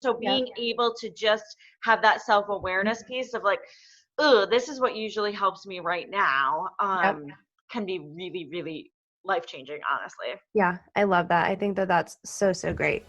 So Yeah. being able to just have that self-awareness piece of like, oh, this is what usually helps me right now, Yep. can be really, really life-changing, honestly. Yeah. I love that. I think that that's so, so great.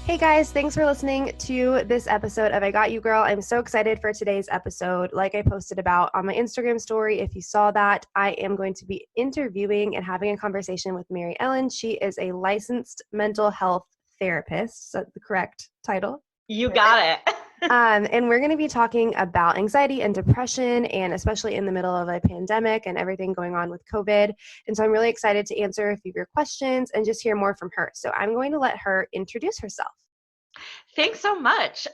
Hey guys, thanks for listening to this episode of I Got You Girl. I'm so excited for today's episode. Like I posted about on my Instagram story, if you saw that, I am going to be interviewing and having a conversation with Maryellen. She is a licensed mental health therapist. Is that the correct title? You got it. And we're going to be talking about anxiety and depression, and especially in the middle of a pandemic and everything going on with COVID. And so I'm really excited to answer a few of your questions and just hear more from her. So I'm going to let her introduce herself. Thanks so much.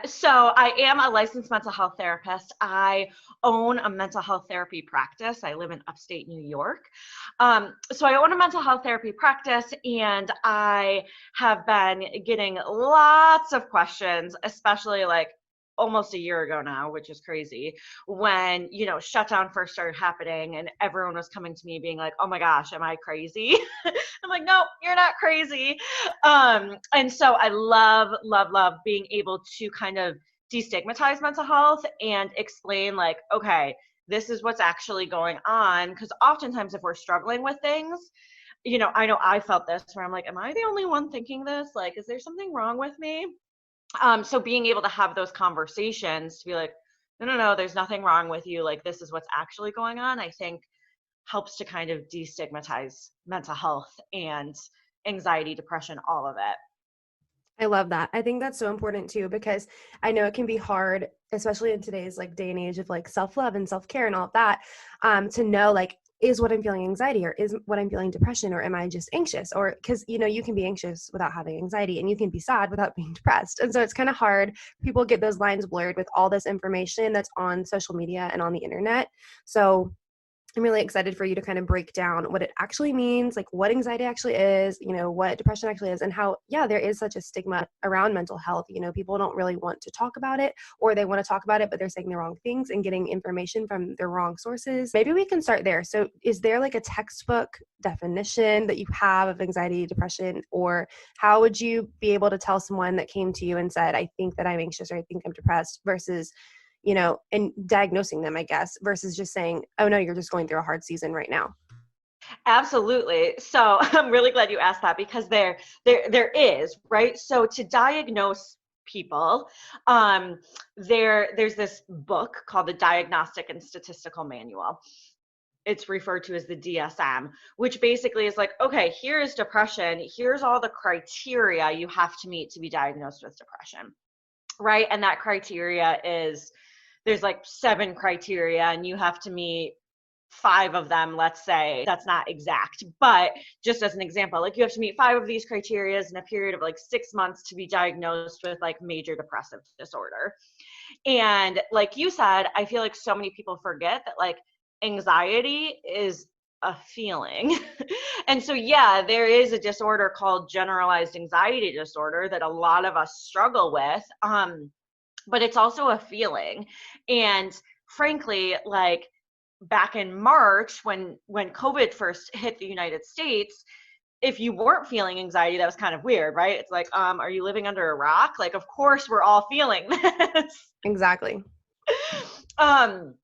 So I am a licensed mental health therapist. I own a mental health therapy practice. I live in upstate New York. So I own a mental health therapy practice, and I have been getting lots of questions, especially like almost a year ago now, which is crazy, when, shutdown first started happening and everyone was coming to me being like, oh my gosh, am I crazy? I'm like, no, you're not crazy. And so I love, love, love being able to kind of destigmatize mental health and explain like, okay, this is what's actually going on. Because oftentimes if we're struggling with things, I know I felt this where I'm like, am I the only one thinking this? Like, is there something wrong with me? So being able to have those conversations to be like, no, there's nothing wrong with you. Like, this is what's actually going on, I think helps to kind of destigmatize mental health and anxiety, depression, all of it. I love that. I think that's so important too, because I know it can be hard, especially in today's like day and age of like self-love and self-care and all of that, to know like, is what I'm feeling anxiety, or is what I'm feeling depression, or am I just anxious? Or because, you can be anxious without having anxiety, and you can be sad without being depressed. And so it's kind of hard. People get those lines blurred with all this information that's on social media and on the internet. So I'm really excited for you to kind of break down what it actually means, like what anxiety actually is, what depression actually is, and how, yeah, there is such a stigma around mental health. People don't really want to talk about it, or they want to talk about it, but they're saying the wrong things and getting information from the wrong sources. Maybe we can start there. So is there like a textbook definition that you have of anxiety, depression, or how would you be able to tell someone that came to you and said, I think that I'm anxious, or I think I'm depressed, versus and diagnosing them, I guess, versus just saying, oh no, you're just going through a hard season right now? Absolutely. So I'm really glad you asked that, because there is, right? So to diagnose people, there's this book called the Diagnostic and Statistical Manual. It's referred to as the DSM, which basically is like, okay, here's depression. Here's all the criteria you have to meet to be diagnosed with depression, right? And that criteria is, there's like 7 criteria, and you have to meet 5 of them, let's say. That's not exact, but just as an example, like you have to meet 5 of these criteria in a period of like 6 months to be diagnosed with like major depressive disorder. And like you said, I feel like so many people forget that like anxiety is a feeling. And so, yeah, there is a disorder called generalized anxiety disorder that a lot of us struggle with. But it's also a feeling. And frankly, like back in March when COVID first hit the United States, if you weren't feeling anxiety, that was kind of weird, right? It's like, are you living under a rock? Like, of course we're all feeling this. Exactly. And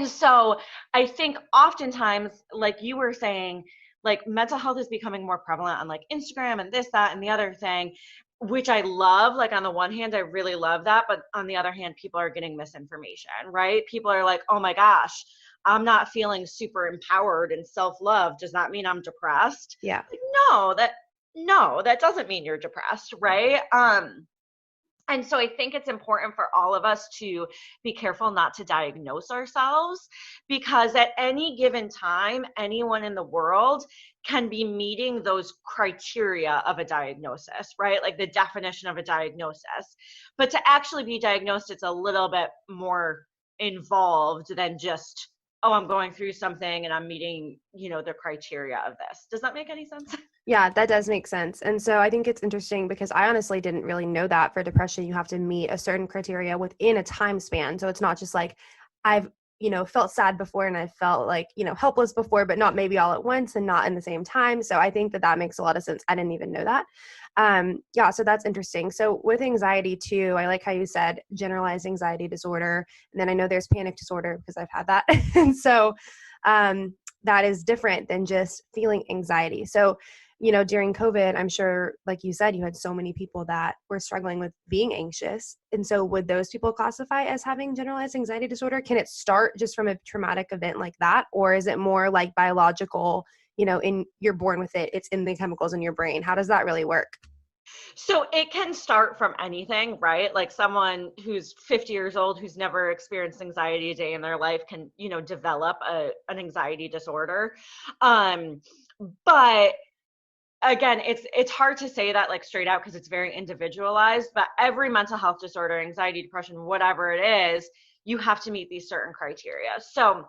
so I think oftentimes, like you were saying, like mental health is becoming more prevalent on like Instagram and this, that, and the other thing, which I love. Like on the one hand, I really love that. But on the other hand, people are getting misinformation, right? People are like, oh my gosh, I'm not feeling super empowered and self-love. Does that mean I'm depressed? Yeah. Like, no, that doesn't mean you're depressed, right? And so I think it's important for all of us to be careful not to diagnose ourselves, because at any given time, anyone in the world can be meeting those criteria of a diagnosis, right? Like the definition of a diagnosis. But to actually be diagnosed, it's a little bit more involved than just oh, I'm going through something and I'm meeting, the criteria of this. Does that make any sense? Yeah, that does make sense. And so I think it's interesting because I honestly didn't really know that for depression, you have to meet a certain criteria within a time span. So it's not just like I've, felt sad before and I felt like, helpless before, but not maybe all at once and not in the same time. So I think that makes a lot of sense. I didn't even know that. Yeah, so that's interesting. So with anxiety too, I like how you said generalized anxiety disorder. And then I know there's panic disorder because I've had that. And so that is different than just feeling anxiety. So during COVID, I'm sure, like you said, you had so many people that were struggling with being anxious. And so would those people classify as having generalized anxiety disorder? Can it start just from a traumatic event like that? Or is it more like biological, you're born with it, it's in the chemicals in your brain? How does that really work? So it can start from anything, right? Like someone who's 50 years old who's never experienced anxiety a day in their life can, develop an anxiety disorder. But again, it's hard to say that like straight out because it's very individualized, but every mental health disorder, anxiety, depression, whatever it is, you have to meet these certain criteria. So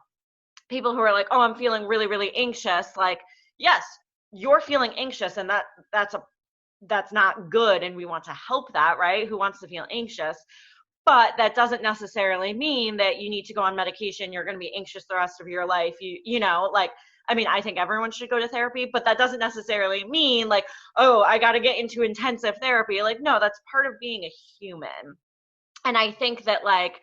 people who are like, oh, I'm feeling really, really anxious, like, yes, you're feeling anxious and that's not good and we want to help that, right? Who wants to feel anxious? But that doesn't necessarily mean that you need to go on medication. You're going to be anxious the rest of your life. I think everyone should go to therapy, but that doesn't necessarily mean like, oh, I got to get into intensive therapy. Like, no, that's part of being a human. And I think that like,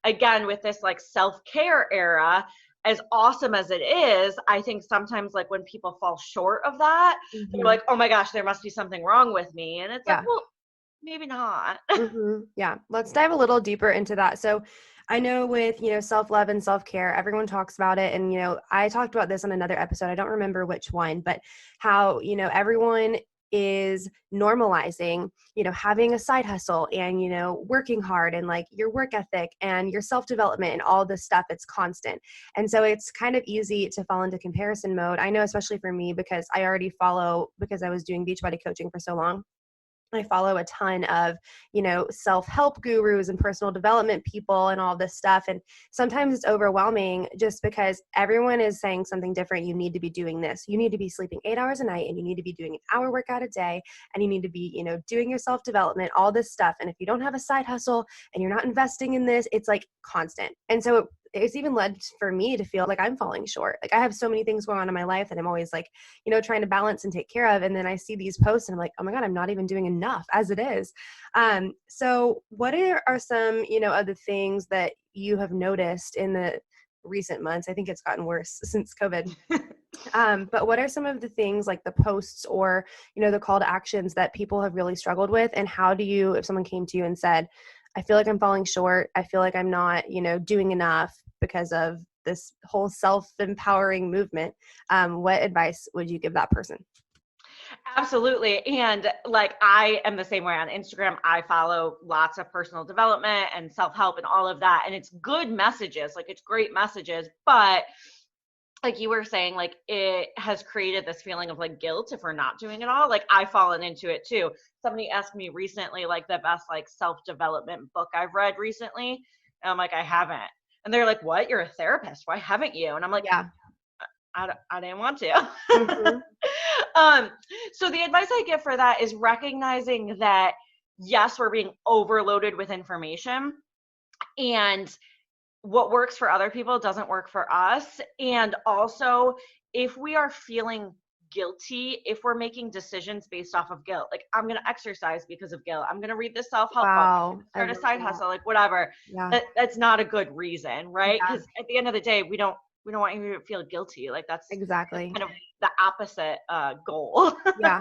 again, with this like self-care era, as awesome as it is, I think sometimes like when people fall short of that, they're Mm-hmm. like, oh my gosh, there must be something wrong with me. And it's like, Yeah. well, maybe not. Yeah. Let's dive a little deeper into that. So I know with, self-love and self-care, everyone talks about it. And, I talked about this on another episode. I don't remember which one, but how, everyone is normalizing, having a side hustle and, working hard and like your work ethic and your self-development and all this stuff. It's constant. And so it's kind of easy to fall into comparison mode. I know, especially for me, because because I was doing Beachbody coaching for so long. I follow a ton of, self-help gurus and personal development people and all this stuff. And sometimes it's overwhelming just because everyone is saying something different. You need to be doing this. You need to be sleeping 8 hours a night and you need to be doing an hour workout a day. And you need to be, doing your self-development, all this stuff. And if you don't have a side hustle and you're not investing in this, it's like constant. And so it's even led for me to feel like I'm falling short. Like I have so many things going on in my life that I'm always like, trying to balance and take care of. And then I see these posts and I'm like, oh my God, I'm not even doing enough as it is. So what are some, of the things that you have noticed in the recent months? I think it's gotten worse since COVID. But what are some of the things like the posts or, the call to actions that people have really struggled with? And how do you, if someone came to you and said, I feel like I'm falling short, I feel like I'm not, doing enough because of this whole self-empowering movement, what advice would you give that person? Absolutely. And like I am the same way on Instagram. I follow lots of personal development and self-help and all of that. And it's good messages, like it's great messages, but like you were saying, like it has created this feeling of like guilt if we're not doing it all. Like I've fallen into it too. Somebody asked me recently, like the best like self-development book I've read recently. And I'm like, I haven't. And they're like, what? You're a therapist. Why haven't you? And I'm like, Yeah. I didn't want to. Mm-hmm. So the advice I give for that is recognizing that yes, we're being overloaded with information and what works for other people doesn't work for us. And also, if we are feeling guilty, if we're making decisions based off of guilt, like I'm going to exercise because of guilt, I'm going to read this self-help book, Wow. I start a love side that. hustle, like whatever, Yeah. that's not a good reason, right? Yeah, Because at the end of the day, we don't want you to feel guilty. Like that's exactly. kind of the opposite goal. Yeah.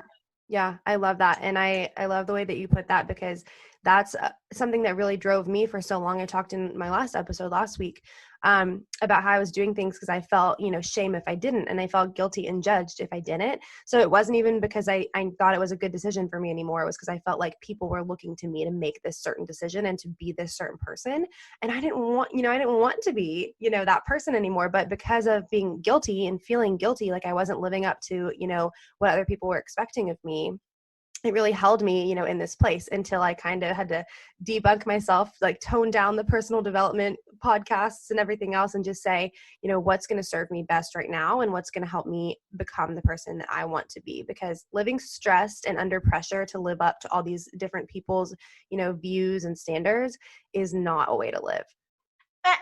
Yeah, I love that. And I love the way that you put that because that's something that really drove me for so long. I talked in my last episode last week about how I was doing things because I felt, shame if I didn't. And I felt guilty and judged if I didn't. So it wasn't even because I thought it was a good decision for me anymore. It was because I felt like people were looking to me to make this certain decision and to be this certain person. And I didn't want, I didn't want to be, that person anymore. But because of being guilty and feeling guilty, like I wasn't living up to, what other people were expecting of me, it really held me, in this place until I kind of had to debunk myself, like tone down the personal development podcasts and everything else and just say, what's going to serve me best right now and what's going to help me become the person that I want to be. Because living stressed and under pressure to live up to all these different people's, views and standards is not a way to live.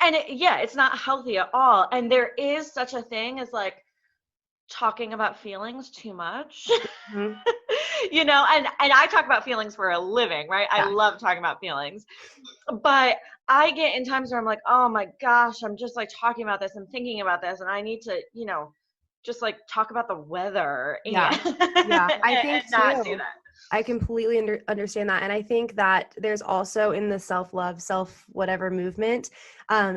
And it's not healthy at all. And there is such a thing as like talking about feelings too much. Mm-hmm. And I talk about feelings for a living, right? I love talking about feelings. But I get in times where I'm like, oh my gosh, I'm just like talking about this, I'm thinking about this, and I need to, just like talk about the weather and, yeah I think and not too do that. I completely understand that. And I think that there's also in the self-love, whatever movement,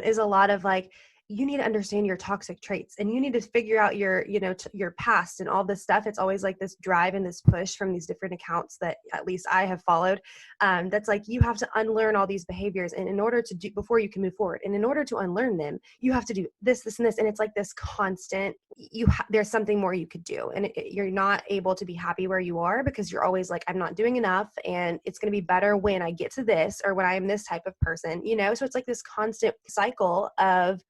is a lot of like, you need to understand your toxic traits and you need to figure out your, your past and all this stuff. It's always like this drive and this push from these different accounts that at least I have followed. That's like, you have to unlearn all these behaviors. And in order to before you can move forward, and in order to unlearn them, you have to do this, this, and this. And it's like this constant, there's something more you could do. And you're not able to be happy where you are because you're always like, I'm not doing enough. And it's going to be better when I get to this, or when I am this type of person, so it's like this constant cycle of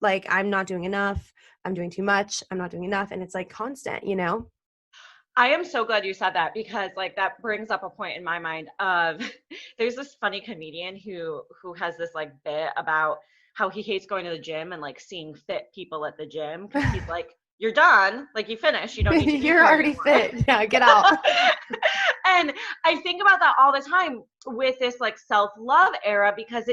like, I'm not doing enough, I'm doing too much, I'm not doing enough. And it's like constant, I am so glad you said that, because like that brings up a point in my mind of there's this funny comedian who has this like bit about how he hates going to the gym and like seeing fit people at the gym, because he's like, you're done, like you finished, you don't need to be you're already fit, yeah, get out. And I think about that all the time with this like self-love era, because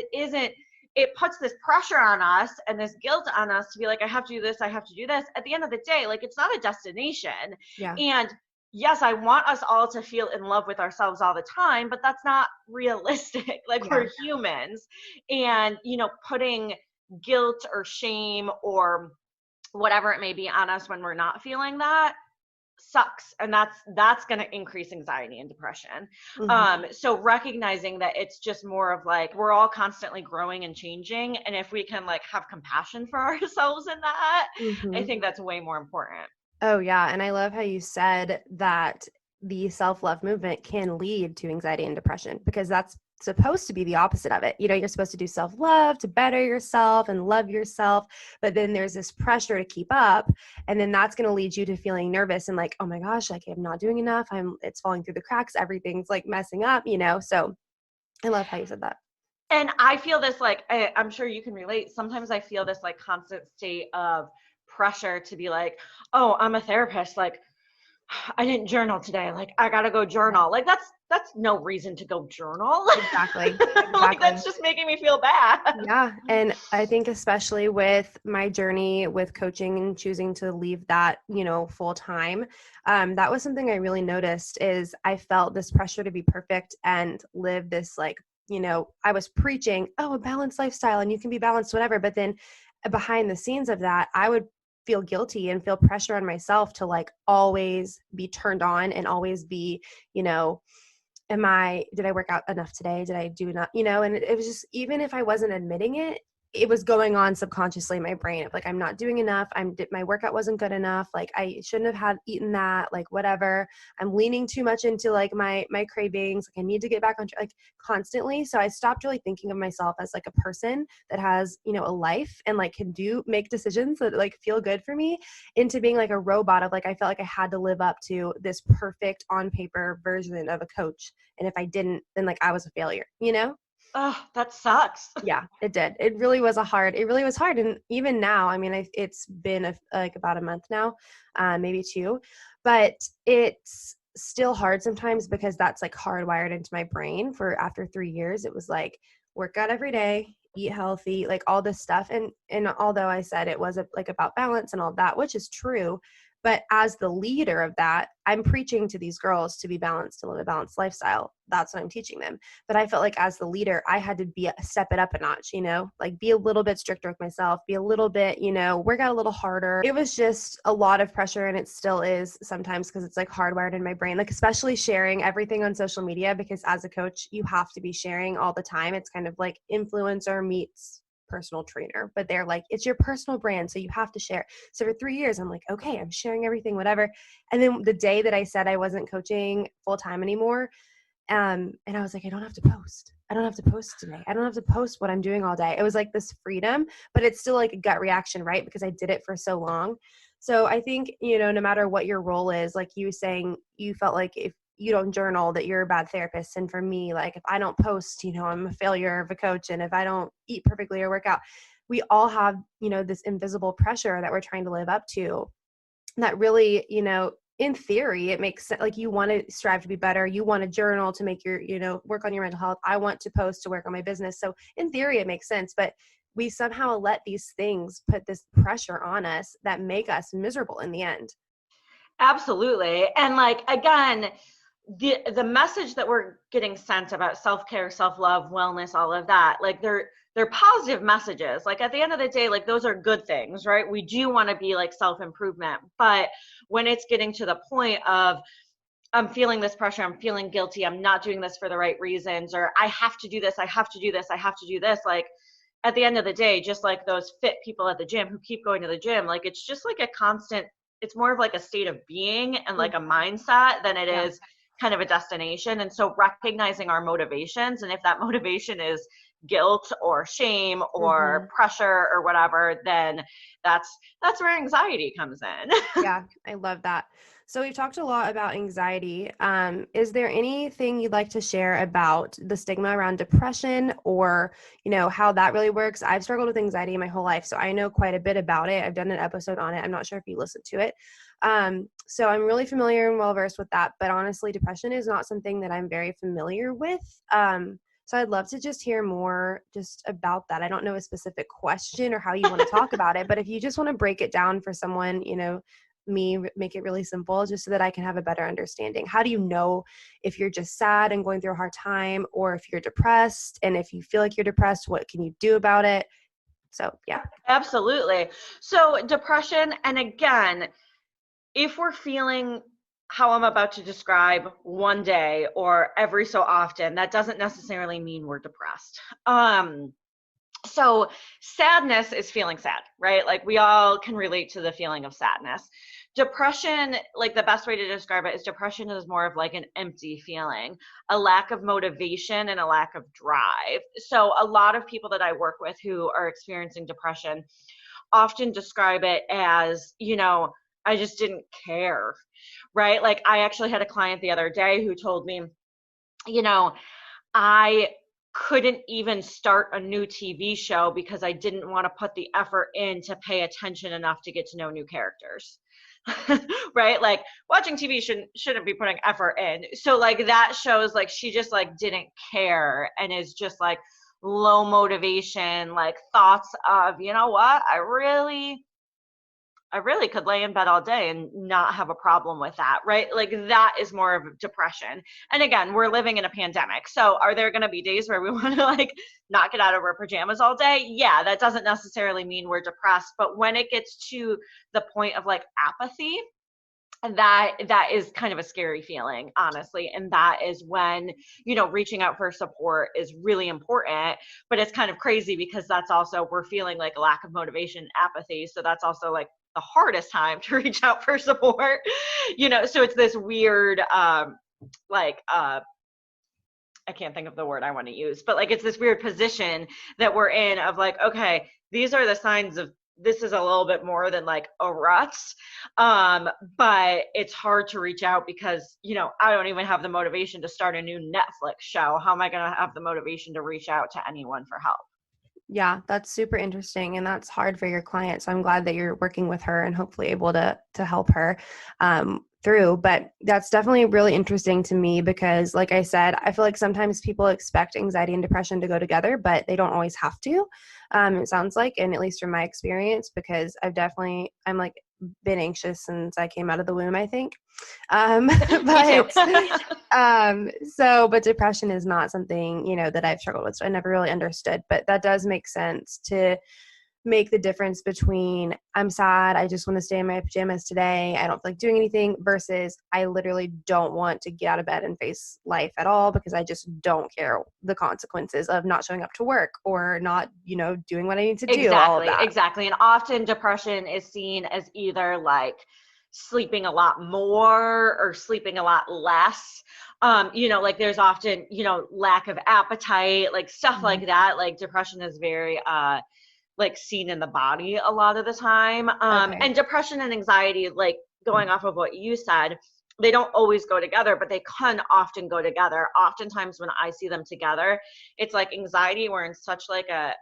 it puts this pressure on us and this guilt on us to be like, I have to do this, I have to do this. At the end of the day, like, it's not a destination. Yeah. And yes, I want us all to feel in love with ourselves all the time, but that's not realistic. Like, we're humans, and, putting guilt or shame or whatever it may be on us when we're not feeling that sucks, and that's going to increase anxiety and depression. So recognizing that it's just more of like, we're all constantly growing and changing, and if we can like have compassion for ourselves in that, I think that's way more important. Oh yeah, and I love how you said that the self-love movement can lead to anxiety and depression, because that's supposed to be the opposite of it. You're supposed to do self-love to better yourself and love yourself, but then there's this pressure to keep up, and then that's going to lead you to feeling nervous and like, oh my gosh, like I'm not doing enough, it's falling through the cracks, everything's like messing up, so I love how you said that. And I feel this like, I'm sure you can relate, sometimes I feel this like constant state of pressure to be like, oh, I'm a therapist, like I didn't journal today, like I gotta go journal. Like that's no reason to go journal. Exactly. Like that's just making me feel bad. Yeah. And I think especially with my journey with coaching and choosing to leave that, full time, that was something I really noticed is I felt this pressure to be perfect and live this like, I was preaching, oh, a balanced lifestyle and you can be balanced, whatever. But then behind the scenes of that, I would feel guilty and feel pressure on myself to like always be turned on and always be, did I work out enough today? Did I do enough? And it was just, even if I wasn't admitting it, it was going on subconsciously in my brain of like, I'm not doing enough. My workout wasn't good enough. Like I shouldn't have eaten that, like whatever. I'm leaning too much into like my cravings. Like I need to get back on track, like constantly. So I stopped really thinking of myself as like a person that has, a life and like can make decisions that like feel good for me, into being like a robot of like, I felt like I had to live up to this perfect on paper version of a coach. And if I didn't, then like I was a failure, Oh, that sucks. Yeah, it did. It really was hard. And even now, I mean, it's been like about a month now, maybe 2, but it's still hard sometimes because that's like hardwired into my brain. For after 3 years, it was like work out every day, eat healthy, like all this stuff. And although I said it was like about balance and all that, which is true, but as the leader of that, I'm preaching to these girls to be balanced, to live a balanced lifestyle. That's what I'm teaching them. But I felt like as the leader, I had to step it up a notch, like be a little bit stricter with myself, be a little bit, work out a little harder. It was just a lot of pressure, and it still is sometimes because it's like hardwired in my brain, like especially sharing everything on social media, because as a coach, you have to be sharing all the time. It's kind of like influencer meets personal trainer, but they're like, it's your personal brand, so you have to share. So for 3 years, I'm like, okay, I'm sharing everything, whatever. And then the day that I said I wasn't coaching full time anymore, and I was like, I don't have to post. I don't have to post today. I don't have to post what I'm doing all day. It was like this freedom, but it's still like a gut reaction, right? Because I did it for so long. So I think, no matter what your role is, like you saying, you felt like if you don't journal that you're a bad therapist. And for me, like if I don't post, I'm a failure of a coach. And if I don't eat perfectly or work out, we all have, this invisible pressure that we're trying to live up to that really, in theory, it makes sense. Like you want to strive to be better. You want to journal to make your, work on your mental health. I want to post to work on my business. So in theory, it makes sense. But we somehow let these things put this pressure on us that make us miserable in the end. Absolutely. And like, again, the message that we're getting sent about self-care, self-love, wellness, all of that, like they're positive messages. Like at the end of the day, like those are good things, right? We do want to be like self-improvement, but when it's getting to the point of I'm feeling this pressure, I'm feeling guilty, I'm not doing this for the right reasons, or I have to do this, I have to do this, I have to do this, like at the end of the day, just like those fit people at the gym who keep going to the gym, like it's just like a constant, it's more of like a state of being and like a mindset than it is kind of a destination. And so recognizing our motivations, and if that motivation is guilt or shame or pressure or whatever, then that's where anxiety comes in. Yeah, I love that. So we've talked a lot about anxiety. Is there anything you'd like to share about the stigma around depression or, how that really works? I've struggled with anxiety my whole life, so I know quite a bit about it. I've done an episode on it. I'm not sure if you listened to it. So I'm really familiar and well-versed with that, but honestly, depression is not something that I'm very familiar with. So I'd love to just hear more just about that. I don't know a specific question or how you want to talk about it, but if you just want to break it down for someone, make it really simple just so that I can have a better understanding. How do you know if you're just sad and going through a hard time or if you're depressed? And if you feel like you're depressed, what can you do about it? So, yeah. Absolutely. So depression, and again, if we're feeling how I'm about to describe one day or every so often, that doesn't necessarily mean we're depressed. So sadness is feeling sad, right? Like we all can relate to the feeling of sadness. Depression, like the best way to describe it is depression is more of like an empty feeling, a lack of motivation and a lack of drive. So a lot of people that I work with who are experiencing depression often describe it as, I just didn't care, right? Like I actually had a client the other day who told me, I couldn't even start a new TV show because I didn't want to put the effort in to pay attention enough to get to know new characters. Right? Like watching TV shouldn't be putting effort in. So like that shows like she just like didn't care and is just like low motivation, like thoughts of, you know what, I really could lay in bed all day and not have a problem with that, right? Like that is more of depression. And again, we're living in a pandemic. So are there going to be days where we want to like not get out of our pajamas all day? Yeah, that doesn't necessarily mean we're depressed. But when it gets to the point of like apathy, and that is kind of a scary feeling, honestly. And that is when, reaching out for support is really important. But it's kind of crazy because that's also, we're feeling like a lack of motivation, apathy. So that's also like the hardest time to reach out for support, so it's this weird, I can't think of the word I want to use, but like, it's this weird position that we're in of like, okay, these are the signs of this is a little bit more than like a rut. But it's hard to reach out because, I don't even have the motivation to start a new Netflix show. How am I going to have the motivation to reach out to anyone for help? Yeah, that's super interesting. And that's hard for your client. So I'm glad that you're working with her and hopefully able to help her through. But that's definitely really interesting to me because like I said, I feel like sometimes people expect anxiety and depression to go together, but they don't always have to. It sounds like, and at least from my experience, because I'm like been anxious since I came out of the womb, I think. But depression is not something, that I've struggled with. So I never really understood, but that does make sense to make the difference between I'm sad, I just want to stay in my pajamas today, I don't feel like doing anything, versus I literally don't want to get out of bed and face life at all because I just don't care the consequences of not showing up to work or not, doing what I need to do, all of Exactly, that. exactly. And often depression is seen as either like sleeping a lot more or sleeping a lot less. Like there's often, lack of appetite, like stuff Mhm. like that. Like depression is very like seen in the body a lot of the time. Okay. And depression and anxiety, like going off of what you said, they don't always go together, but they can often go together. Oftentimes when I see them together, it's like anxiety, we're in such like a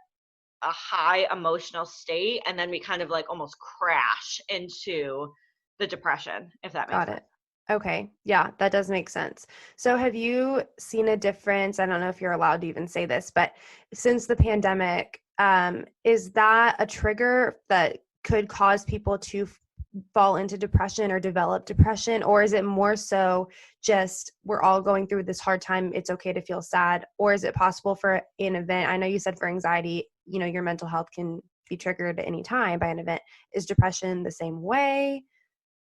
high emotional state, and then we kind of like almost crash into the depression, if that makes Got sense. it. Okay. Yeah, that does make sense. So have you seen a difference? I don't know if you're allowed to even say this, but since the pandemic, is that a trigger that could cause people to fall into depression or develop depression? Or is it more so just we're all going through this hard time, it's okay to feel sad? Or is it possible for an event? I know you said for anxiety, your mental health can be triggered at any time by an event. Is depression the same way?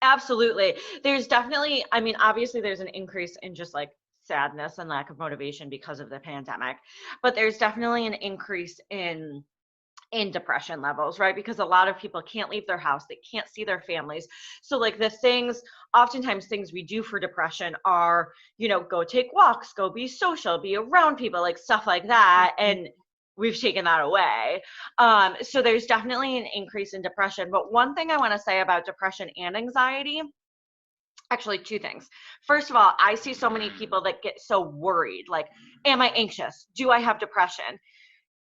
Absolutely. There's definitely, I mean, obviously there's an increase in just like sadness and lack of motivation because of the pandemic, but there's definitely an increase in depression levels, right? Because a lot of people can't leave their house, they can't see their families. So like the things, oftentimes things we do for depression are, go take walks, go be social, be around people, like stuff like that. And we've taken that away. So there's definitely an increase in depression. But one thing I want to say about depression and anxiety, actually two things. First of all, I see so many people that get so worried, like, am I anxious? Do I have depression?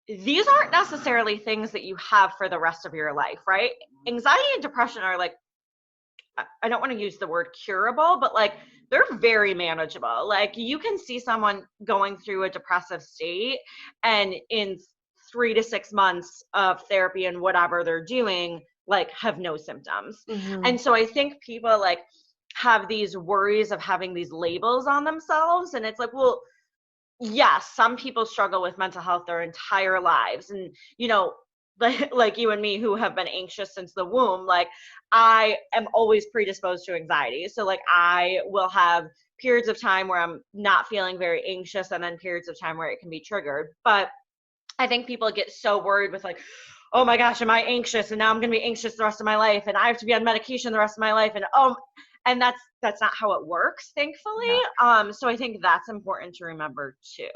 These aren't necessarily things that you have for the rest of your life, right? Anxiety and depression are like, I don't want to use the word curable, but like they're very manageable. Like you can see someone going through a depressive state, and in 3 to 6 months of therapy and whatever they're doing, like have no symptoms. Mm-hmm. And so I think people like have these worries of having these labels on themselves. And it's like, well, yes, some people struggle with mental health their entire lives. And, like you and me who have been anxious since the womb, like I am always predisposed to anxiety. So like I will have periods of time where I'm not feeling very anxious and then periods of time where it can be triggered. But I think people get so worried with like, oh my gosh, am I anxious? And now I'm going to be anxious the rest of my life, and I have to be on medication the rest of my life. And that's not how it works, thankfully. Yeah. So I think that's important to remember too.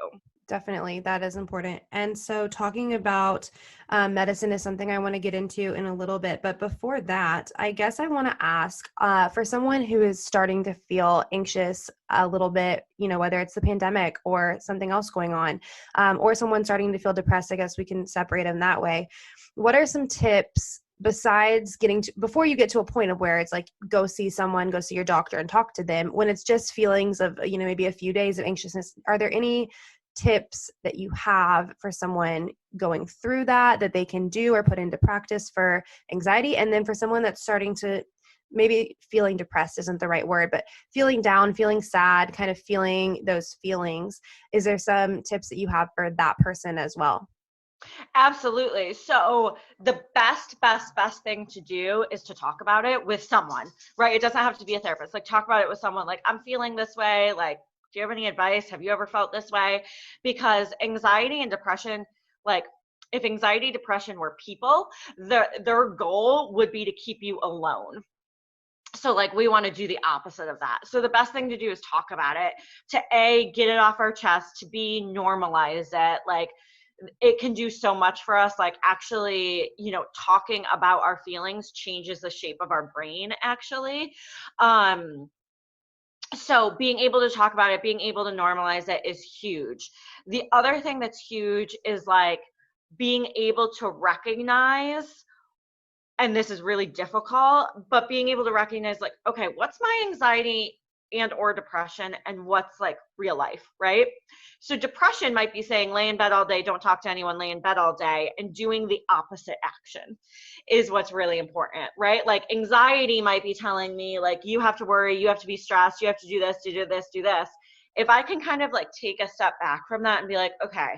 Definitely, that is important. And so, talking about medicine is something I want to get into in a little bit. But before that, I guess I want to ask for someone who is starting to feel anxious a little bit, whether it's the pandemic or something else going on, or someone starting to feel depressed. I guess we can separate them that way. What are some tips? Besides before you get to a point of where it's like, go see someone, go see your doctor and talk to them, when it's just feelings of, maybe a few days of anxiousness, are there any tips that you have for someone going through that they can do or put into practice for anxiety? And then for someone that's starting to, maybe feeling depressed isn't the right word, but feeling down, feeling sad, kind of feeling those feelings, is there some tips that you have for that person as well? Absolutely. So the best thing to do is to talk about it with someone, right? It doesn't have to be a therapist. Like talk about it with someone. Like, I'm feeling this way. Like, do you have any advice? Have you ever felt this way? Because anxiety and depression, like if anxiety, depression were people, their goal would be to keep you alone. So like we want to do the opposite of that. So the best thing to do is talk about it, to A, get it off our chest, to B, normalize it. Like it can do so much for us. Like actually, talking about our feelings changes the shape of our brain actually. um so being able to talk about it, being able to normalize it is huge. The other thing that's huge is like being able to recognize, and this is really difficult, but being able to recognize like, okay, what's my anxiety and or depression, and what's like real life, right? So depression might be saying lay in bed all day, don't talk to anyone, lay in bed all day, and doing the opposite action is what's really important, right? Like anxiety might be telling me like, you have to worry, you have to be stressed, you have to do this, do this, do this. If I can kind of like take a step back from that and be like, okay,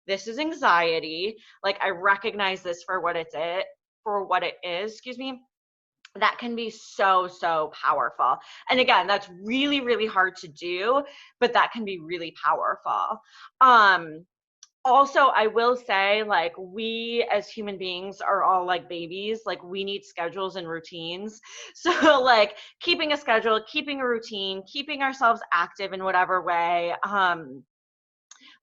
this is anxiety. Like, I recognize this for what it is, excuse me. That can be so, so powerful. And again, that's really, really hard to do, but that can be really powerful. Um, Also, I will say, like, we as human beings are all like babies. Like, we need schedules and routines. So, like, keeping a schedule, keeping a routine, keeping ourselves active in whatever way.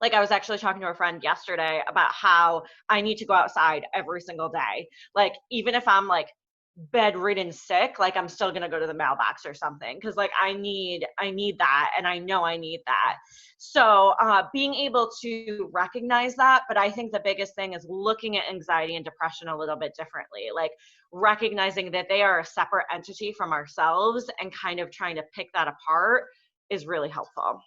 Like, I was actually talking to a friend yesterday about how I need to go outside every single day. Like, even if I'm like bedridden sick, like, I'm still gonna go to the mailbox or something, because like I need that, and I know I need that. So being able to recognize that, but I think the biggest thing is looking at anxiety and depression a little bit differently, like recognizing that they are a separate entity from ourselves and kind of trying to pick that apart is really helpful.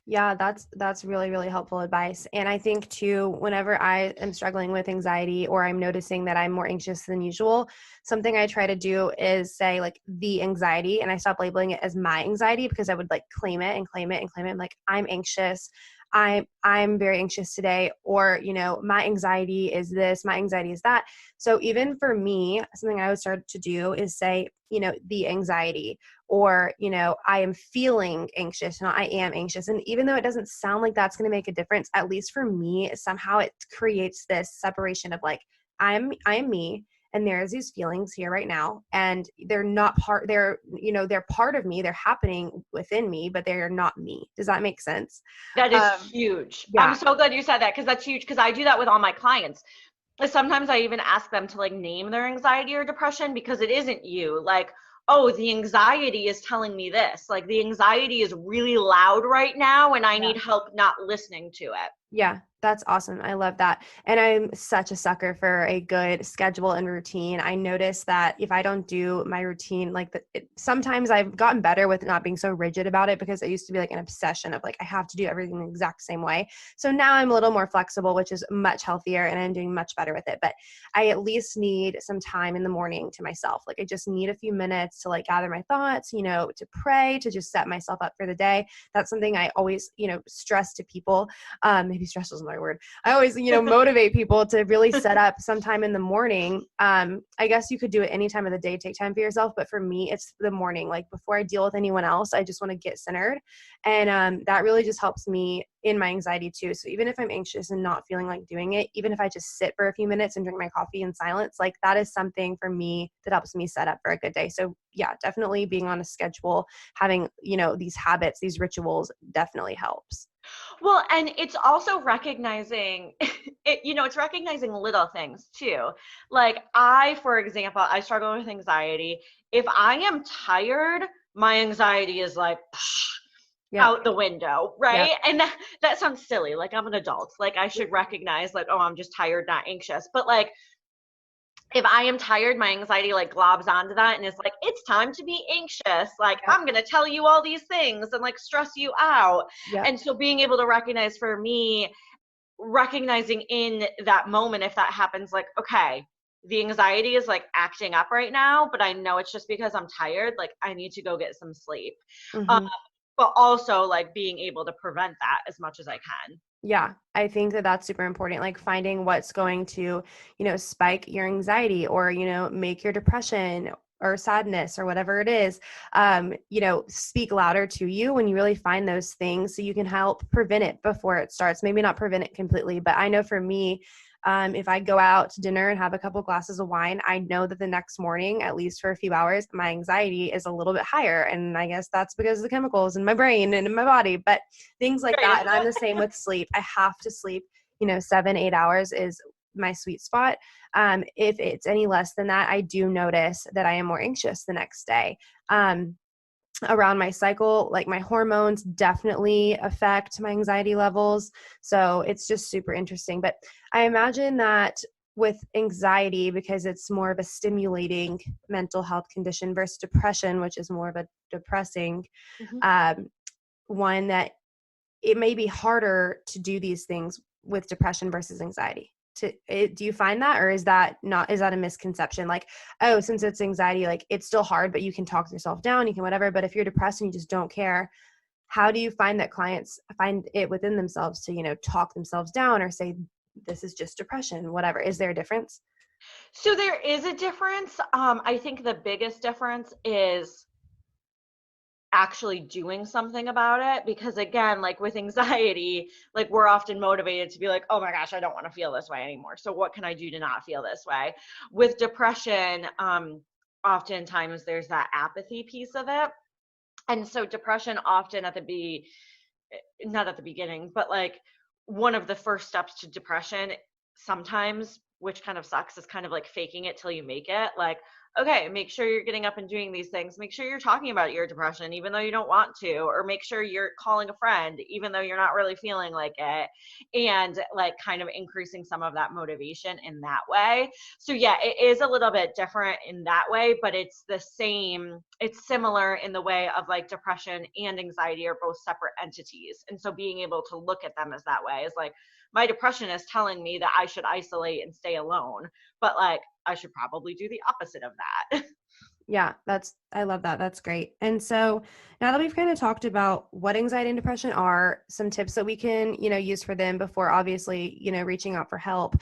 Yeah, that's really, really helpful advice. And I think too, whenever I am struggling with anxiety or I'm noticing that I'm more anxious than usual, something I try to do is say like the anxiety, and I stop labeling it as my anxiety, because I would like claim it and claim it and claim it. I'm like, I'm anxious. I'm very anxious today, or my anxiety is this, my anxiety is that. So even for me, something I would start to do is say, the anxiety, or I am feeling anxious, not I am anxious. And even though it doesn't sound like that's going to make a difference, at least for me, somehow it creates this separation of like, I am me, and there's these feelings here right now, and they're not part, they're part of me, they're happening within me, but they are not me. Does that make sense? That is huge. I'm Yeah. so glad you said that, because that's huge, because I do that with all my clients. Sometimes I even ask them to like name their anxiety or depression, because it isn't you. Like, oh, the anxiety is telling me this. Like, the anxiety is really loud right now and I need help not listening to it. Yeah, that's awesome. I love that. And I'm such a sucker for a good schedule and routine. I notice that if I don't do my routine, like sometimes I've gotten better with not being so rigid about it, because it used to be like an obsession of like, I have to do everything the exact same way. So now I'm a little more flexible, which is much healthier, and I'm doing much better with it. But I at least need some time in the morning to myself. Like, I just need a few minutes to like gather my thoughts, to pray, to just set myself up for the day. That's something I always, stress to people. Maybe stress isn't the right word. I always, motivate people to really set up sometime in the morning. I guess you could do it any time of the day, take time for yourself. But for me, it's the morning. Like, before I deal with anyone else, I just want to get centered. And that really just helps me in my anxiety too. So even if I'm anxious and not feeling like doing it, even if I just sit for a few minutes and drink my coffee in silence, like that is something for me that helps me set up for a good day. So yeah, definitely being on a schedule, having, these habits, these rituals definitely helps. Well, and it's also recognizing it's recognizing little things too. Like, for example, I struggle with anxiety. If I am tired, my anxiety is like Yep. out the window, Yep. right? And that sounds silly. Like, I'm an adult. Like, I should recognize like, oh, I'm just tired, not anxious. But like, if I am tired, my anxiety like globs onto that and is like, it's time to be anxious. Like, Yep. I'm going to tell you all these things and like stress you out. Yep. And so being able to recognize, for me, recognizing in that moment, if that happens, like, okay, the anxiety is like acting up right now, but I know it's just because I'm tired. Like, I need to go get some sleep. Um, Mm-hmm. but also like being able to prevent that as much as I can. Yeah, I think that that's super important. Like finding what's going to, spike your anxiety, or, make your depression or sadness or whatever it is, speak louder to you when you really find those things, so you can help prevent it before it starts. Maybe not prevent it completely, but I know for me, if I go out to dinner and have a couple glasses of wine, I know that the next morning, at least for a few hours, my anxiety is a little bit higher. And I guess that's because of the chemicals in my brain and in my body, but things like that. And I'm the same with sleep. I have to sleep, 7, 8 hours is my sweet spot. If it's any less than that, I do notice that I am more anxious the next day. Around my cycle, like my hormones definitely affect my anxiety levels. So it's just super interesting. But I imagine that with anxiety, because it's more of a stimulating mental health condition versus depression, which is more of a depressing Mhm. um, one, that it may be harder to do these things with depression versus anxiety. Do you find that, or is that a misconception? Like, oh, since it's anxiety, like it's still hard, but you can talk yourself down, you can whatever. But if you're depressed and you just don't care, how do you find that clients find it within themselves to, talk themselves down or say this is just depression, whatever. Is there a difference? So there is a difference. I think the biggest difference is actually doing something about it, because again, like with anxiety, like we're often motivated to be like, oh my gosh, I don't want to feel this way anymore, so what can I do to not feel this way? With depression, oftentimes there's that apathy piece of it. And so depression often not at the beginning, but like one of the first steps to depression sometimes, which kind of sucks, is kind of like faking it till you make it. Like, okay, make sure you're getting up and doing these things. Make sure you're talking about your depression, even though you don't want to, or make sure you're calling a friend, even though you're not really feeling like it. And like kind of increasing some of that motivation in that way. So yeah, it is a little bit different in that way, but it's the same. It's similar in the way of like depression and anxiety are both separate entities. And so being able to look at them as that way is like, my depression is telling me that I should isolate and stay alone, but like I should probably do the opposite of that. Yeah, I love that. That's great. And so now that we've kind of talked about what anxiety and depression are, some tips that we can, use for them before obviously, reaching out for help.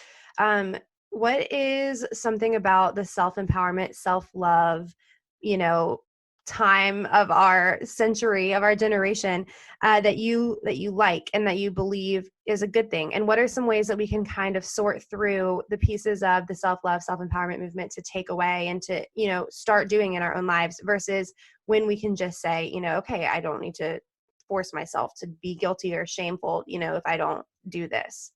What is something about the self-empowerment, self-love, you know, time of our century, of our generation, that you like and that you believe is a good thing? And what are some ways that we can kind of sort through the pieces of the self-love, self-empowerment movement to take away and to, start doing in our own lives, versus when we can just say, okay, I don't need to force myself to be guilty or shameful, if I don't do this?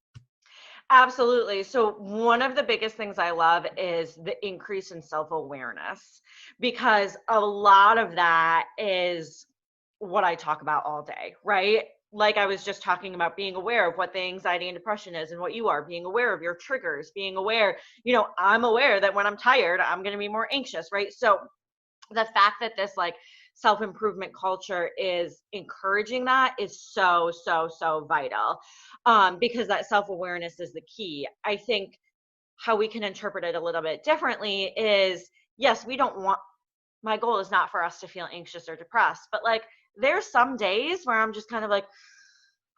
Absolutely. So one of the biggest things I love is the increase in self-awareness, because a lot of that is what I talk about all day, right? Like I was just talking about being aware of what the anxiety and depression is and what you are, being aware of your triggers, being aware, I'm aware that when I'm tired, I'm going to be more anxious, right? So the fact that this like self-improvement culture is encouraging that is so, so, so vital, because that self-awareness is the key. I think how we can interpret it a little bit differently is, yes, we don't want, my goal is not for us to feel anxious or depressed, but like there's some days where I'm just kind of like,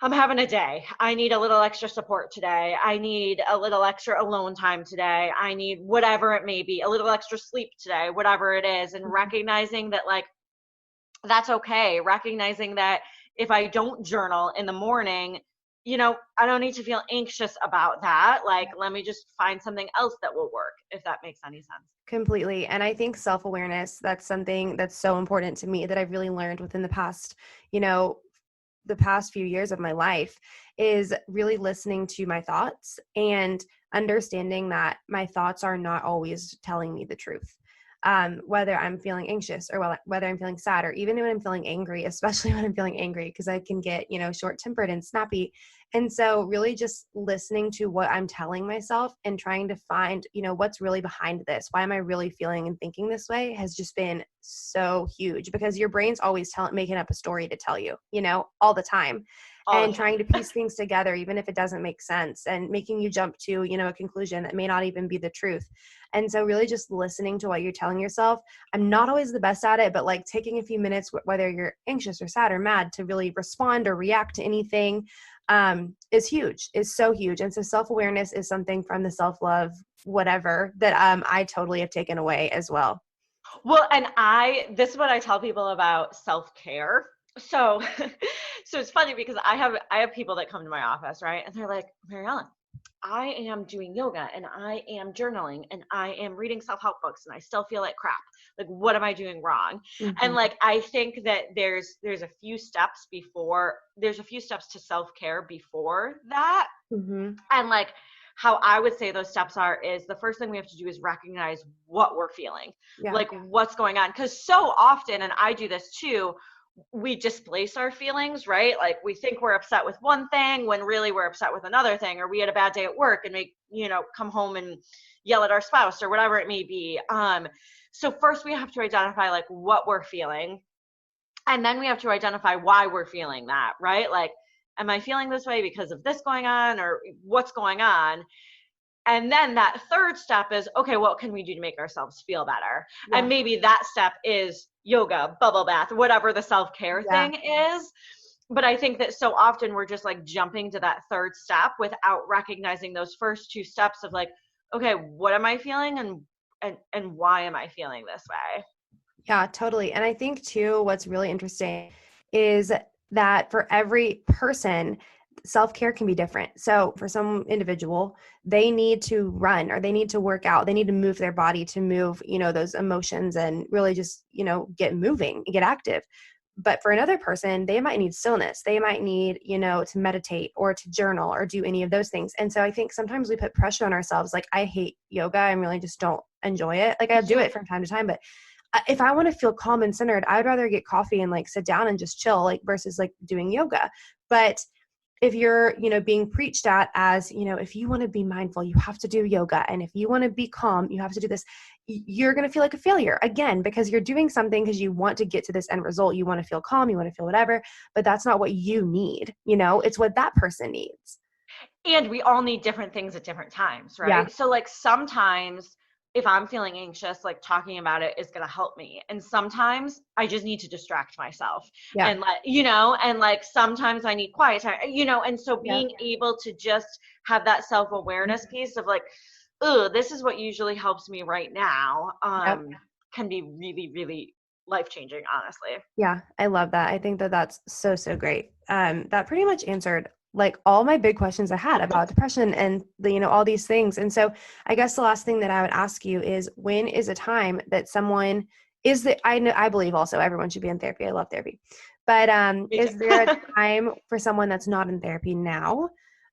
I'm having a day. I need a little extra support today. I need a little extra alone time today. I need whatever it may be, a little extra sleep today, whatever it is. And recognizing that, like, that's okay. Recognizing that if I don't journal in the morning, I don't need to feel anxious about that. Like, let me just find something else that will work, if that makes any sense. Completely. And I think self-awareness, that's something that's so important to me that I've really learned within the past few years of my life, is really listening to my thoughts and understanding that my thoughts are not always telling me the truth. Whether I'm feeling anxious or whether I'm feeling sad, or even when I'm feeling angry, especially when I'm feeling angry, because I can get, short-tempered and snappy. And so really just listening to what I'm telling myself and trying to find, what's really behind this. Why am I really feeling and thinking this way has just been so huge, because your brain's always making up a story to tell you, all the time. All the And time. trying to piece things together, even if it doesn't make sense, and making you jump to, a conclusion that may not even be the truth. And so really just listening to what you're telling yourself. I'm not always the best at it, but like taking a few minutes, whether you're anxious or sad or mad, to really respond or react to anything, is huge, is so huge. And so self-awareness is something from the self-love, whatever, that I totally have taken away as well. Well, and this is what I tell people about self-care. So, so it's funny because I have people that come to my office, right? And they're like, Maryellen, I am doing yoga and I am journaling and I am reading self-help books and I still feel like crap. Like, what am I doing wrong? Mm-hmm. And like, I think that there's a few steps to self-care before that. Mm-hmm. And like, how I would say those steps is the first thing we have to do is recognize what we're feeling, like what's going on. Because so often, and I do this too, we displace our feelings, right? Like we think we're upset with one thing when really we're upset with another thing, or we had a bad day at work and come home and yell at our spouse or whatever it may be. So first we have to identify like what we're feeling. And then we have to identify why we're feeling that, right? Like, am I feeling this way because of this going on, or what's going on? And then that third step is, okay, what can we do to make ourselves feel better? Yeah. And maybe that step is yoga, bubble bath, whatever the self-care thing is. but I think that so often we're just like jumping to that third step without recognizing those first two steps of like, okay, what am I feeling and why am I feeling this way? Yeah, totally. And I think too, what's really interesting is that for every person, self-care can be different. So for some individual, they need to run or they need to work out. They need to move their body to move, those emotions and really just, get moving, get active. But for another person, they might need stillness. They might need, to meditate or to journal or do any of those things. And so I think sometimes we put pressure on ourselves. Like I hate yoga. I really just don't enjoy it. Like I do Yeah. it from time to time, but if I want to feel calm and centered, I'd rather get coffee and like sit down and just chill, like versus like doing yoga. But if you're, being preached at as, if you want to be mindful, you have to do yoga. And if you want to be calm, you have to do this. You're going to feel like a failure again, because you're doing something because you want to get to this end result. You want to feel calm, you want to feel whatever, but that's not what you need. It's what that person needs. And we all need different things at different times, Yeah. right? So like sometimes if I'm feeling anxious, like talking about it is going to help me. And sometimes I just need to distract myself Yeah. and and like sometimes I need quiet time, and so Yeah. being able to just have that self-awareness piece of like, oh, this is what usually helps me right now, Yep. can be really, really life-changing, honestly. Yeah, I love that. I think that that's so, so great. That pretty much answered like all my big questions I had about depression and all these things. And so I guess the last thing that I would ask you is, when is a time that someone is that I know, I believe also everyone should be in therapy. I love therapy, but Me too. is there a time for someone that's not in therapy now?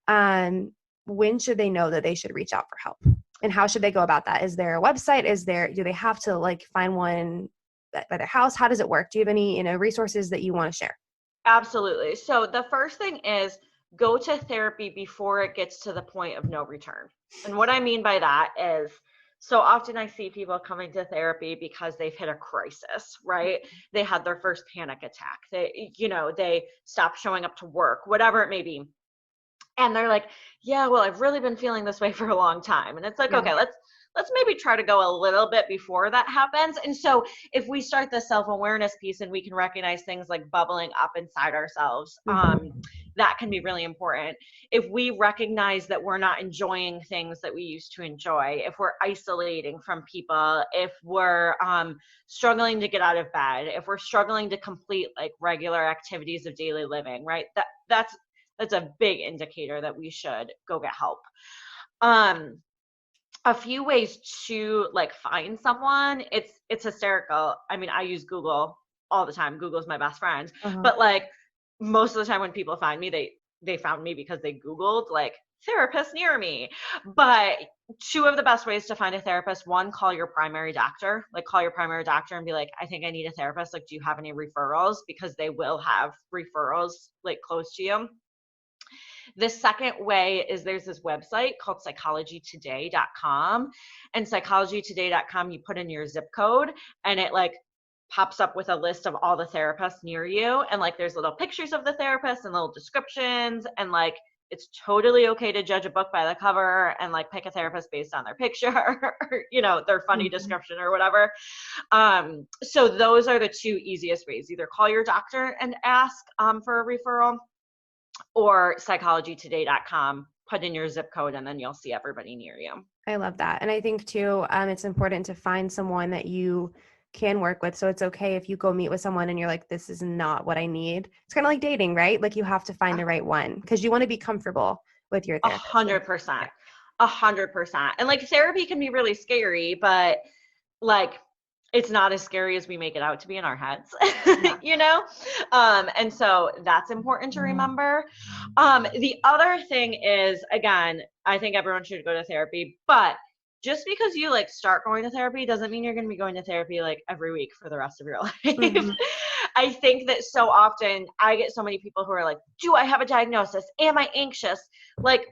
Um, when should they know that they should reach out for help? And how should they go about that? Is there a website? Do they have to like find one by their house? How does it work? Do you have any, resources that you want to share? Absolutely. So the first thing is go to therapy before it gets to the point of no return. And what I mean by that is, so often I see people coming to therapy because they've hit a crisis, right? They had their first panic attack. They stopped showing up to work, whatever it may be. And they're like, yeah, well, I've really been feeling this way for a long time. And it's like, Yeah. okay, let's maybe try to go a little bit before that happens. And so if we start the self-awareness piece and we can recognize things like bubbling up inside ourselves, Mhm. that can be really important. If we recognize that we're not enjoying things that we used to enjoy, if we're isolating from people, if we're struggling to get out of bed, if we're struggling to complete like regular activities of daily living, right? That's a big indicator that we should go get help. Um, a few ways to like find someone. It's hysterical. I mean, I use Google all the time. Google's my best friend. Uh-huh. But like most of the time when people find me, they found me because they Googled like therapist near me. But two of the best ways to find a therapist: one, call your primary doctor. Like call your primary doctor and be like, I think I need a therapist. Like, do you have any referrals? Because they will have referrals like close to you. The second way is there's this website called psychologytoday.com, and psychologytoday.com, you put in your zip code and it like pops up with a list of all the therapists near you, and like there's little pictures of the therapists and little descriptions, and like it's totally okay to judge a book by the cover and like pick a therapist based on their picture or, their funny Mhm. description or whatever. So those are the two easiest ways: either call your doctor and ask for a referral, or psychologytoday.com, put in your zip code, and then you'll see everybody near you. I love that. And I think too, it's important to find someone that you can work with. So it's okay if you go meet with someone and you're like, this is not what I need. It's kind of like dating, right? Like you have to find the right one because you want to be comfortable with your A therapist. hundred Yeah. percent. 100%. And like therapy can be really scary, but like it's not as scary as we make it out to be in our heads, Yeah. you know? And so that's important to remember. The other thing is, again, I think everyone should go to therapy, but just because you like start going to therapy doesn't mean you're going to be going to therapy like every week for the rest of your life. Mhm. I think that so often I get so many people who are like, do I have a diagnosis? Am I anxious? Like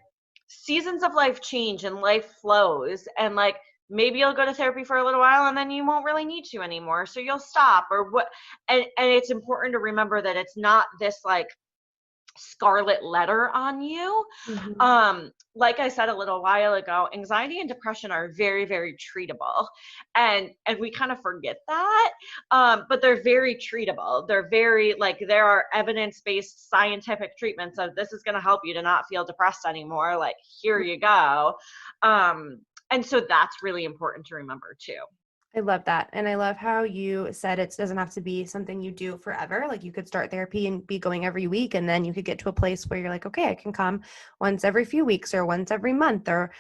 seasons of life change and life flows, and like maybe you'll go to therapy for a little while and then you won't really need to anymore. So you'll stop or what. And it's important to remember that it's not this like scarlet letter on you. Mhm. Um, like I said a little while ago, anxiety and depression are very, very treatable. And we kind of forget that. But they're very treatable. They're very, like, there are evidence-based scientific treatments of this is going to help you to not feel depressed anymore. Like, here you go. And so that's really important to remember too. I love that. And I love how you said it doesn't have to be something you do forever. Like you could start therapy and be going every week, and then you could get to a place where you're like, okay, I can come once every few weeks or once every month or,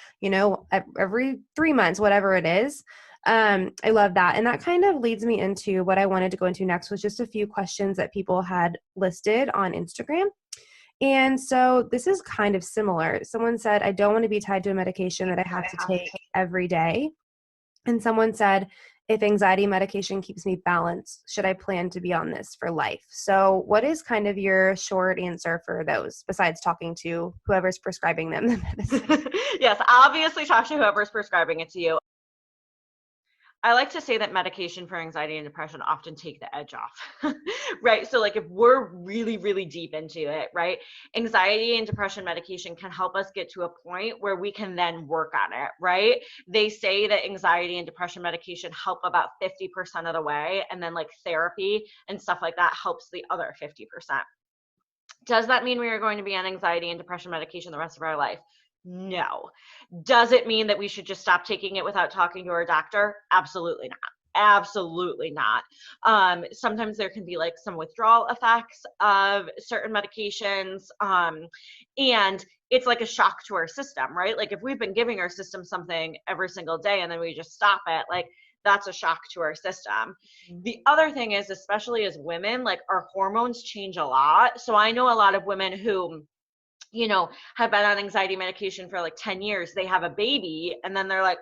every 3 months, whatever it is. I love that. And that kind of leads me into what I wanted to go into next was just a few questions that people had listed on Instagram. And so this is kind of similar. Someone said, I don't want to be tied to a medication that I have to take every day. And someone said, if anxiety medication keeps me balanced, should I plan to be on this for life? So what is kind of your short answer for those besides talking to whoever's prescribing them the medicine? Yes, obviously talk to whoever's prescribing it to you. I like to say that medication for anxiety and depression often take the edge off, right? So like if we're really, really deep into it, right? Anxiety and depression medication can help us get to a point where we can then work on it, right? They say that anxiety and depression medication help about 50% of the way. And then like therapy and stuff like that helps the other 50%. Does that mean we are going to be on anxiety and depression medication the rest of our life? No. Does it mean that we should just stop taking it without talking to our doctor? Absolutely not. Absolutely not. Sometimes there can be like some withdrawal effects of certain medications. And it's like a shock to our system, right? Like if we've been giving our system something every single day and then we just stop it, like that's a shock to our system. The other thing is, especially as women, like our hormones change a lot. So I know a lot of women who have been on anxiety medication for like 10 years, they have a baby, and then they're like,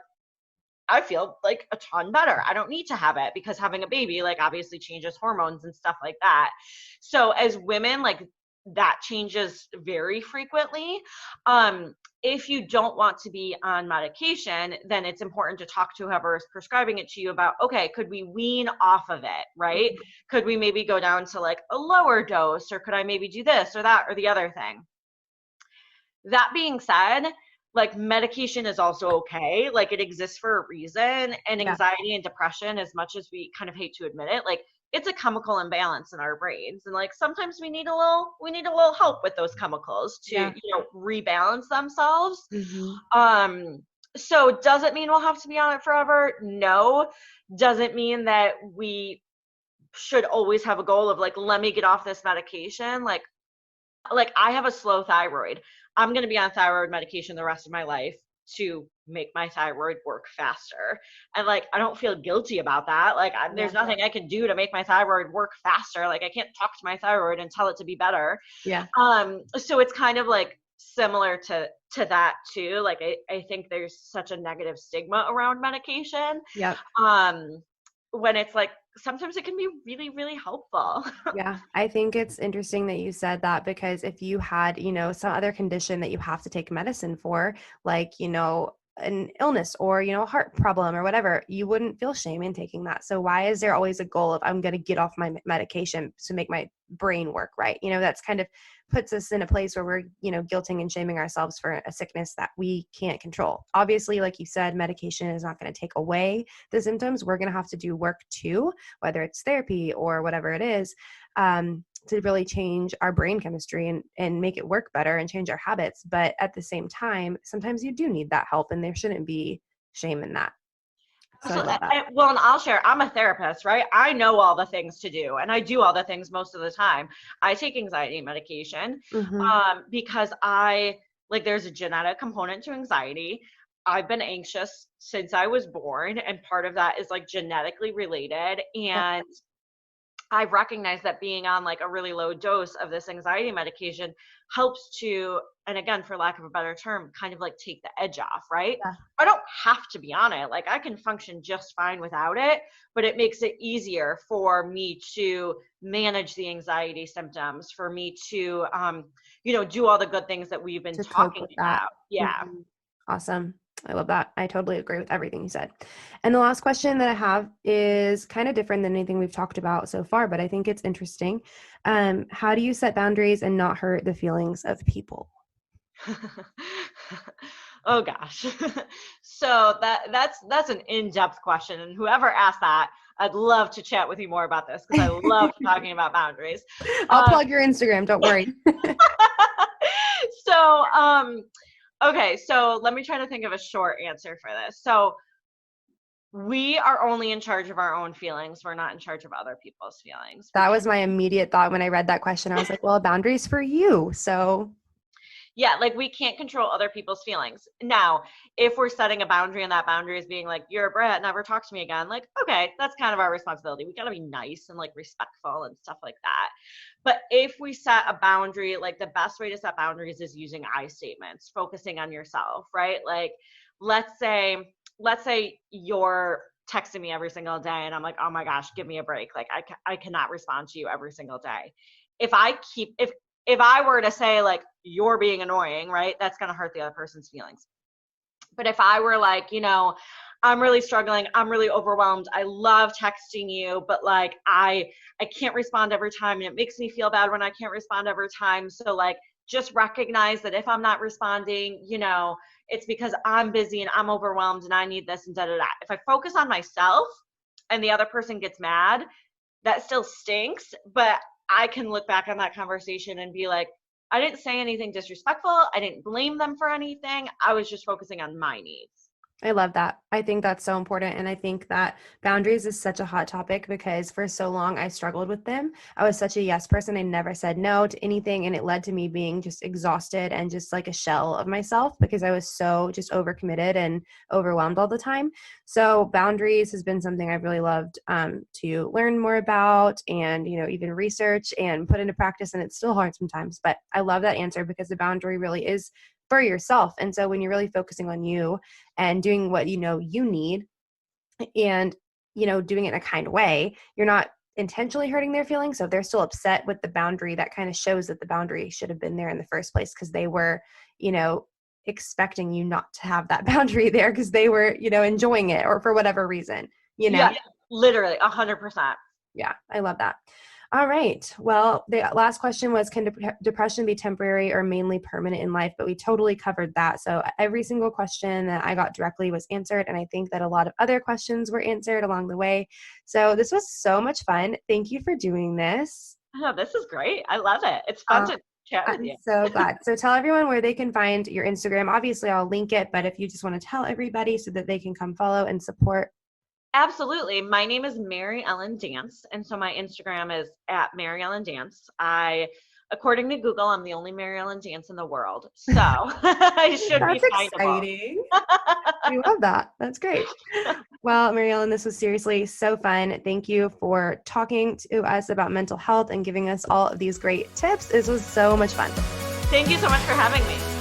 I feel like a ton better. I don't need to have it because having a baby, like, obviously changes hormones and stuff like that. So as women, like, that changes very frequently. If you don't want to be on medication, then it's important to talk to whoever is prescribing it to you about, okay, could we wean off of it, right? Mhm. Could we maybe go down to like a lower dose, or could I maybe do this or that or the other thing? That being said, like medication is also okay. Like it exists for a reason. And Yeah. anxiety and depression, as much as we kind of hate to admit it, like it's a chemical imbalance in our brains. And like sometimes we need a little help with those chemicals to, Yeah. rebalance themselves. Hmm. So does it mean we'll have to be on it forever? No. Does it mean that we should always have a goal of like, let me get off this medication? Like I have a slow thyroid. I'm going to be on thyroid medication the rest of my life to make my thyroid work faster. And like, I don't feel guilty about that. Like there's Yeah. nothing I can do to make my thyroid work faster. Like I can't talk to my thyroid and tell it to be better. Yeah. So it's kind of like similar to that too. Like I think there's such a negative stigma around medication. Yep. When it's like, sometimes it can be really, really helpful. Yeah, I think it's interesting that you said that because if you had, some other condition that you have to take medicine for, like, an illness or, a heart problem or whatever, you wouldn't feel shame in taking that. So why is there always a goal of I'm going to get off my medication to make my brain work right? That's kind of puts us in a place where we're, guilting and shaming ourselves for a sickness that we can't control. Obviously, like you said, medication is not going to take away the symptoms. We're going to have to do work too, whether it's therapy or whatever it is, to really change our brain chemistry and make it work better and change our habits. But at the same time, sometimes you do need that help, and there shouldn't be shame in that. So I love that. Well, and I'll share, I'm a therapist, right? I know all the things to do, and I do all the things most of the time. I take anxiety medication Mm-hmm. because there's a genetic component to anxiety. I've been anxious since I was born, and part of that is like genetically related. Yep. And I've recognized that being on like a really low dose of this anxiety medication helps to, and again, for lack of a better term, kind of like take the edge off, right? Yeah. I don't have to be on it. Like I can function just fine without it, but it makes it easier for me to manage the anxiety symptoms, for me to, do all the good things that we've been To cope talking with that. about. Yeah. Mhm. Awesome. I love that. I totally agree with everything you said. And the last question that I have is kind of different than anything we've talked about so far, but I think it's interesting. How do you set boundaries and not hurt the feelings of people? Oh gosh. So that's an in-depth question. And whoever asked that, I'd love to chat with you more about this because I love talking about boundaries. I'll Um, plug your Instagram. Don't worry. so okay, so let me try to think of a short answer for this. So we are only in charge of our own feelings. We're not in charge of other people's feelings. That was my immediate thought when I read that question. I was like, well, boundaries for you. So Yeah, like we can't control other people's feelings. Now, if we're setting a boundary and that boundary is being like, you're a brat, never talk to me again, like, okay, that's kind of our responsibility. We got to be nice and like respectful and stuff like that. But if we set a boundary, like the best way to set boundaries is using I statements, focusing on yourself, right? Like, let's say, let's say you're texting me every single day and I'm like, oh my gosh, give me a break. Like, I cannot respond to you every single day. If I were to say like you're being annoying, right? That's going to hurt the other person's feelings. But if I were like, I'm really struggling, I'm really overwhelmed, I love texting you, but like I can't respond every time and it makes me feel bad when I can't respond every time. So like just recognize that if I'm not responding, it's because I'm busy and I'm overwhelmed and I need this and da da da. If I focus on myself and the other person gets mad, that still stinks, but I can look back on that conversation and be like, I didn't say anything disrespectful. I didn't blame them for anything. I was just focusing on my needs. I love that. I think that's so important. And I think that boundaries is such a hot topic because for so long I struggled with them. I was such a yes person. I never said no to anything. And it led to me being just exhausted and just like a shell of myself because I was so just overcommitted and overwhelmed all the time. So boundaries has been something I've really loved to learn more about and, even research and put into practice. And it's still hard sometimes, but I love that answer because the boundary really is for yourself. And so when you're really focusing on you and doing what you need and doing it in a kind way, you're not intentionally hurting their feelings. So if they're still upset with the boundary, that kind of shows that the boundary should have been there in the first place because they were expecting you not to have that boundary there because they were enjoying it or for whatever reason. Yeah, literally 100%. Yeah, I love that. All right. Well, the last question was, can depression be temporary or mainly permanent in life? But we totally covered that. So every single question that I got directly was answered. And I think that a lot of other questions were answered along the way. So this was so much fun. Thank you for doing this. Oh, this is great. I love it. It's fun to chat with I'm you. so glad. So tell everyone where they can find your Instagram. Obviously, I'll link it. But if you just want to tell everybody so that they can come follow and support. Absolutely. My name is Maryellen Dance. And so my Instagram is at Maryellen Dance. According to Google, I'm the only Maryellen Dance in the world. So I should be That's findable. exciting. We love that. That's great. Well, Maryellen, this was seriously so fun. Thank you for talking to us about mental health and giving us all of these great tips. This was so much fun. Thank you so much for having me.